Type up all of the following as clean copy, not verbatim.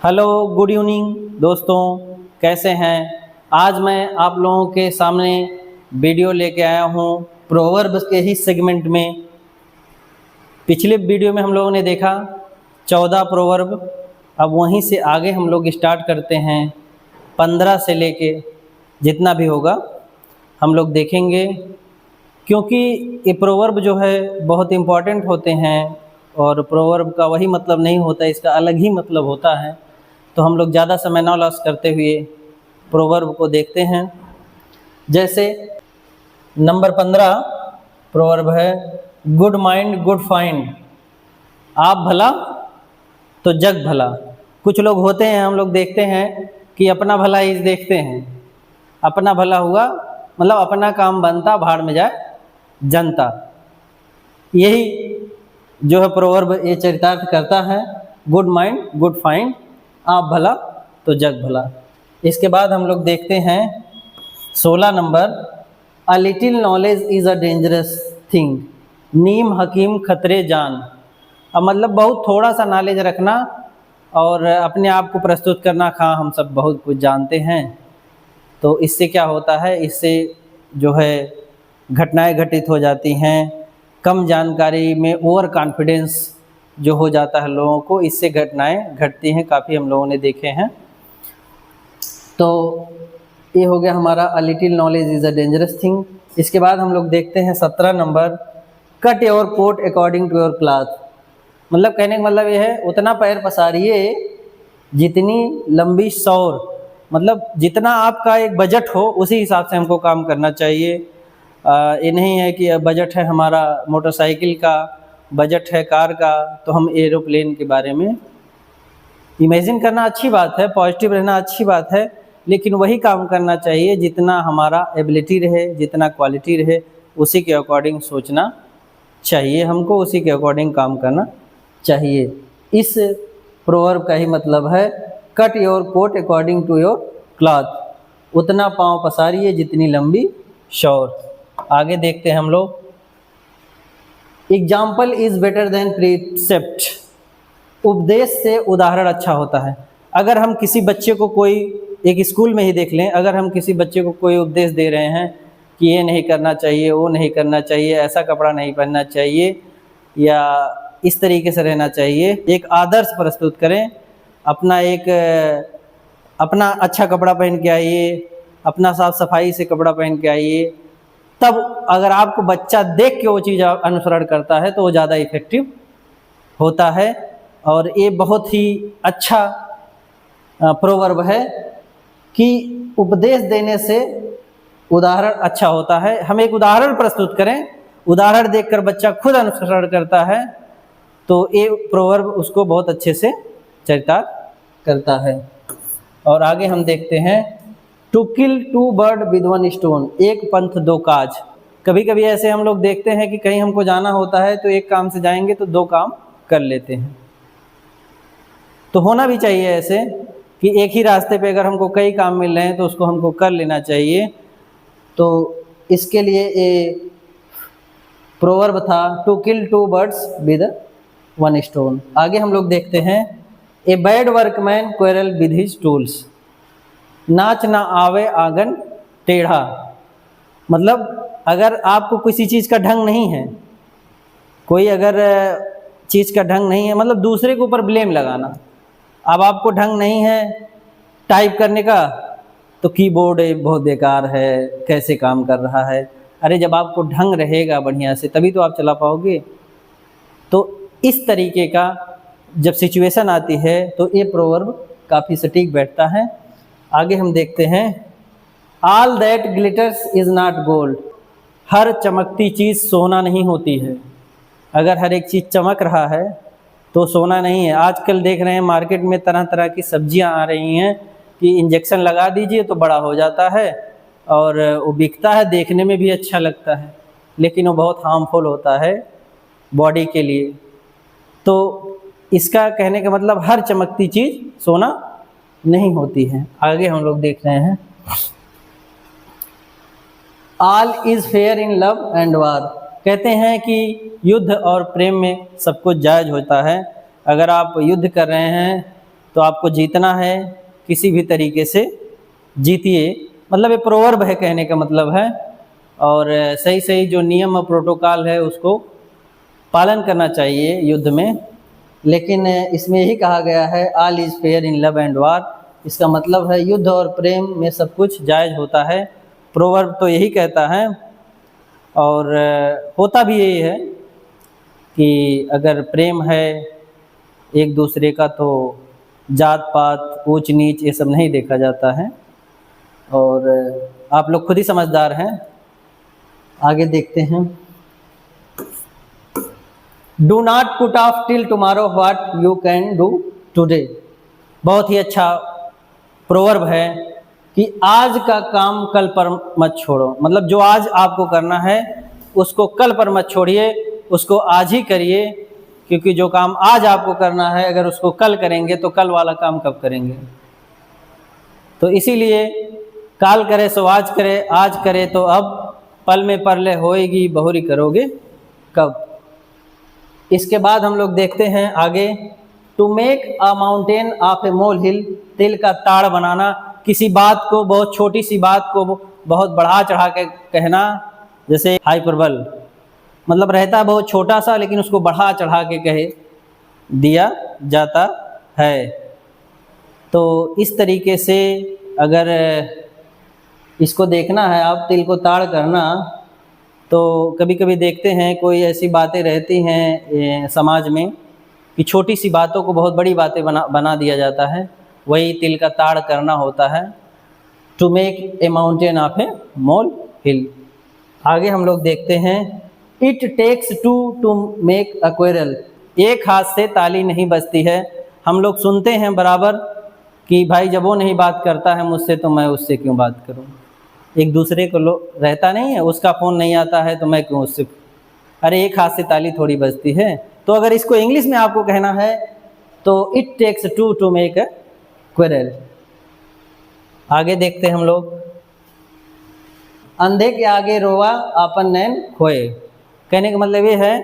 Hello, good evening दोस्तों, कैसे हैं। आज मैं आप लोगों के सामने वीडियो लेके आया हूँ प्रोवर्ब्स के ही सेगमेंट में। पिछले वीडियो में हम लोगों ने देखा 14 प्रोवर्ब। अब वहीं से आगे हम लोग स्टार्ट करते हैं 15 से लेके जितना भी होगा हम लोग देखेंगे, क्योंकि ये प्रोवर्ब जो है बहुत इम्पॉर्टेंट होते हैं और प्रोवर्ब का वही मतलब नहीं होता, इसका अलग ही मतलब होता है। तो हम लोग ज़्यादा समय ना लॉस करते हुए प्रोवर्ब को देखते हैं। जैसे नंबर 15 प्रोवर्ब है, गुड माइंड गुड फाइंड। आप भला तो जग भला। कुछ लोग होते हैं, हम लोग देखते हैं कि अपना भला ही देखते हैं। अपना भला हुआ मतलब अपना काम बनता, भाड़ में जाए जनता। यही जो है प्रोवर्ब ये चरितार्थ करता है, गुड माइंड गुड फाइंड, आप भला तो जग भला। इसके बाद हम लोग देखते हैं 16 number, a little knowledge is a dangerous thing, नीम हकीम खतरे जान। अब मतलब बहुत थोड़ा सा नॉलेज रखना और अपने आप को प्रस्तुत करना, हाँ हम सब बहुत कुछ जानते हैं। तो इससे क्या होता है, इससे जो है घटनाएं घटित हो जाती हैं। कम जानकारी में ओवर कॉन्फिडेंस जो हो जाता है लोगों को, इससे घटनाएं घटती हैं, काफ़ी हम लोगों ने देखे हैं। तो ये हो गया हमारा a little knowledge is a dangerous thing. इसके बाद हम लोग देखते हैं 17 number, cut your coat according to your cloth. मतलब कहने का मतलब ये है, उतना पैर पसारिए जितनी लंबी सौर। मतलब जितना आपका एक बजट हो उसी हिसाब से हमको काम करना चाहिए। ये नहीं है कि बजट है हमारा मोटरसाइकिल का, बजट है कार का, तो हम एरोप्लेन के बारे में इमेजिन करना अच्छी बात है, पॉजिटिव रहना अच्छी बात है, लेकिन वही काम करना चाहिए जितना हमारा एबिलिटी रहे, जितना क्वालिटी रहे, उसी के अकॉर्डिंग सोचना चाहिए हमको, उसी के अकॉर्डिंग काम करना चाहिए। इस प्रोवर्ब का ही मतलब है, cut your coat according to your cloth, उतना पाँव पसारिए जितनी लंबी शौर। आगे देखते हैं हम लोग, example is better than precept, उपदेश से उदाहरण अच्छा होता है। अगर हम किसी बच्चे को कोई, एक स्कूल में ही देख लें, अगर हम किसी बच्चे को कोई उपदेश दे रहे हैं कि ये नहीं करना चाहिए, वो नहीं करना चाहिए, ऐसा कपड़ा नहीं पहनना चाहिए या इस तरीके से रहना चाहिए, एक आदर्श प्रस्तुत करें, अपना अच्छा कपड़ा पहन के आइए, अपना साफ सफाई से कपड़ा पहन के आइए, तब अगर आपको बच्चा देख के वो चीज़ अनुसरण करता है तो वो ज़्यादा इफेक्टिव होता है। और ये बहुत ही अच्छा प्रोवर्ब है कि उपदेश देने से उदाहरण अच्छा होता है। हम एक उदाहरण प्रस्तुत करें, उदाहरण देखकर बच्चा खुद अनुसरण करता है, तो ये प्रोवर्ब उसको बहुत अच्छे से चरितार्थ करता है। और आगे हम देखते हैं, to kill two bird with one stone, एक पंथ दो काज। कभी कभी ऐसे हम लोग देखते हैं कि कहीं हमको जाना होता है तो एक काम से जाएंगे तो दो काम कर लेते हैं। तो होना भी चाहिए ऐसे कि एक ही रास्ते पे अगर हमको कई काम मिल रहे हैं तो उसको हमको कर लेना चाहिए। तो इसके लिए ये प्रोवर्ब था, to kill two birds with one stone. आगे हम लोग देखते हैं, a bad workman quarrel with his tools, नाच ना आवे आंगन टेढ़ा। मतलब अगर आपको किसी चीज़ का ढंग नहीं है, कोई अगर चीज़ का ढंग नहीं है, मतलब दूसरे के ऊपर ब्लेम लगाना। अब आपको ढंग नहीं है टाइप करने का तो कीबोर्ड बहुत बेकार है, कैसे काम कर रहा है। अरे जब आपको ढंग रहेगा बढ़िया से तभी तो आप चला पाओगे। तो इस तरीके का जब सिचुएशन आती है तो ये प्रोवर्ब काफ़ी सटीक बैठता है। आगे हम देखते हैं, all that glitters is not gold, हर चमकती चीज़ सोना नहीं होती है। अगर हर एक चीज़ चमक रहा है तो सोना नहीं है। आजकल देख रहे हैं मार्केट में तरह तरह की सब्जियां आ रही हैं कि इंजेक्शन लगा दीजिए तो बड़ा हो जाता है और वो बिकता है, देखने में भी अच्छा लगता है, लेकिन वो बहुत हार्मफुल होता है बॉडी के लिए। तो इसका कहने का मतलब हर चमकती चीज़ सोना नहीं होती है। आगे हम लोग देख रहे हैं, all is fair in love and वार, कहते हैं कि युद्ध और प्रेम में सब कुछ जायज़ होता है। अगर आप युद्ध कर रहे हैं तो आपको जीतना है, किसी भी तरीके से जीतिए। मतलब ये प्रोवर्ब है, कहने का मतलब है। और सही सही जो नियम और प्रोटोकॉल है उसको पालन करना चाहिए युद्ध में। लेकिन इसमें यही कहा गया है all is fair in love and वार। इसका मतलब है युद्ध और प्रेम में सब कुछ जायज़ होता है। प्रोवर्ब तो यही कहता है, और होता भी यही है कि अगर प्रेम है एक दूसरे का तो जात पात ऊंच नीच ये सब नहीं देखा जाता है। और आप लोग खुद ही समझदार हैं। आगे देखते हैं। Do not put off till tomorrow what you can do today. बहुत ही अच्छा प्रोवर्ब है कि आज का काम कल पर मत छोड़ो। मतलब जो आज आपको करना है उसको कल पर मत छोड़िए, उसको आज ही करिए। क्योंकि जो काम आज आपको करना है अगर उसको कल करेंगे तो कल वाला काम कब करेंगे। तो इसीलिए काल करे सो आज करे, आज करे तो अब, पल में परले होएगी बहुरी करोगे कब। इसके बाद हम लोग देखते हैं आगे। To make a mountain of a molehill. तिल का ताड़ बनाना, किसी बात को, बहुत छोटी सी बात को बहुत बढ़ा चढ़ा के कहना, जैसे हाइपरबल। मतलब रहता है बहुत छोटा सा लेकिन उसको बढ़ा चढ़ा के कहे दिया जाता है। तो इस तरीके से अगर इसको देखना है आप, तिल को ताड़ करना, तो कभी कभी देखते हैं कोई ऐसी बातें रहती हैं समाज में कि छोटी सी बातों को बहुत बड़ी बातें बना दिया जाता है। वही तिल का ताड़ करना होता है। To make a mountain of a molehill. आगे हम लोग देखते हैं। It takes two to make a quarrel. एक हाथ से ताली नहीं बजती है। हम लोग सुनते हैं बराबर कि भाई जब वो नहीं बात करता है मुझसे तो मैं उससे क्यों बात करूं। एक दूसरे को रहता नहीं है, उसका फ़ोन नहीं आता है तो मैं क्यों उससे। अरे एक हाथ से ताली थोड़ी बजती है। तो अगर इसको इंग्लिश में आपको कहना है तो it takes two to make a quarrel. आगे देखते हैं हम लोग। अंधे के आगे रोवा आपन नैन खोए। कहने का मतलब ये है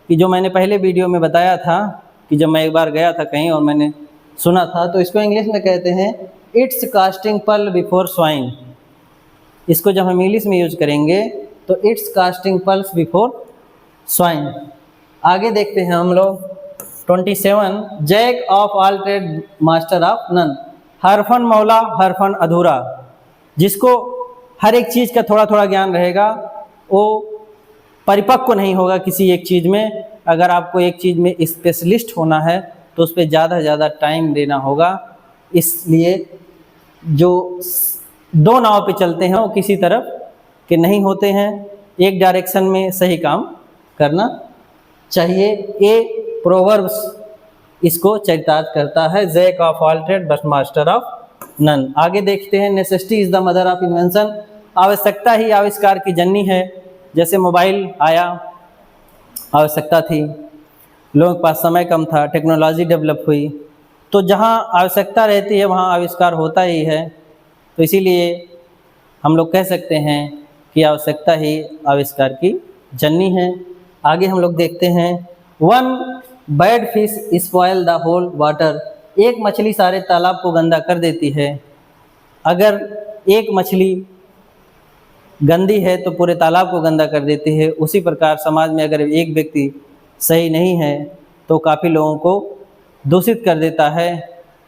कि जो मैंने पहले वीडियो में बताया था कि जब मैं एक बार गया था कहीं और मैंने सुना था, तो इसको इंग्लिश में कहते हैं it's casting pearl before swine. इसको जब हम इंग्लिश में यूज करेंगे तो it's casting pearls before swine. आगे देखते हैं हम लोग 27। Jack of all trade master of none. हर फन मौला हर फन अधूरा। जिसको हर एक चीज़ का थोड़ा थोड़ा ज्ञान रहेगा वो परिपक्व नहीं होगा किसी एक चीज़ में। अगर आपको एक चीज़ में स्पेशलिस्ट होना है तो उस पर ज़्यादा से ज़्यादा टाइम देना होगा। इसलिए जो दो नाव पे चलते हैं वो किसी तरफ के नहीं होते हैं, एक डायरेक्शन में सही काम करना चाहिए। ये प्रोवर्ब्स इसको चरितार्थ करता है। Jack of all trade but master of none. आगे देखते हैं। Necessity is the mother of invention. आवश्यकता ही आविष्कार की जननी है। जैसे मोबाइल आया, आवश्यकता थी, लोगों के पास समय कम था, टेक्नोलॉजी डेवलप हुई, तो जहाँ आवश्यकता रहती है वहाँ आविष्कार होता ही है। तो इसीलिए हम लोग कह सकते हैं कि आवश्यकता ही आविष्कार की जननी है। आगे हम लोग देखते हैं। One bad fish spoil the whole water. एक मछली सारे तालाब को गंदा कर देती है। अगर एक मछली गंदी है तो पूरे तालाब को गंदा कर देती है। उसी प्रकार समाज में अगर एक व्यक्ति सही नहीं है तो काफ़ी लोगों को दूषित कर देता है।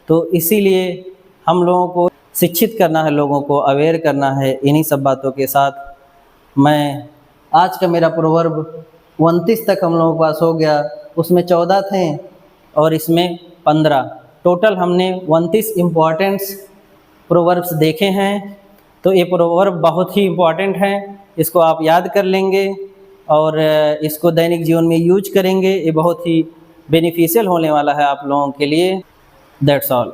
तो इसीलिए हम लोगों को शिक्षित करना है, लोगों को अवेयर करना है। इन्हीं सब बातों के साथ मैं आज का मेरा प्रोवर्ब 29 तक हम लोगों के पास हो गया। उसमें 14 थे और इसमें 15, टोटल हमने 29 इम्पॉर्टेंट्स प्रोवर्ब्स देखे हैं। तो ये प्रोवर्ब बहुत ही इम्पॉर्टेंट हैं। इसको आप याद कर लेंगे और इसको दैनिक जीवन में यूज करेंगे। ये बहुत ही बेनिफिशियल होने वाला है आप लोगों के लिए। That's all.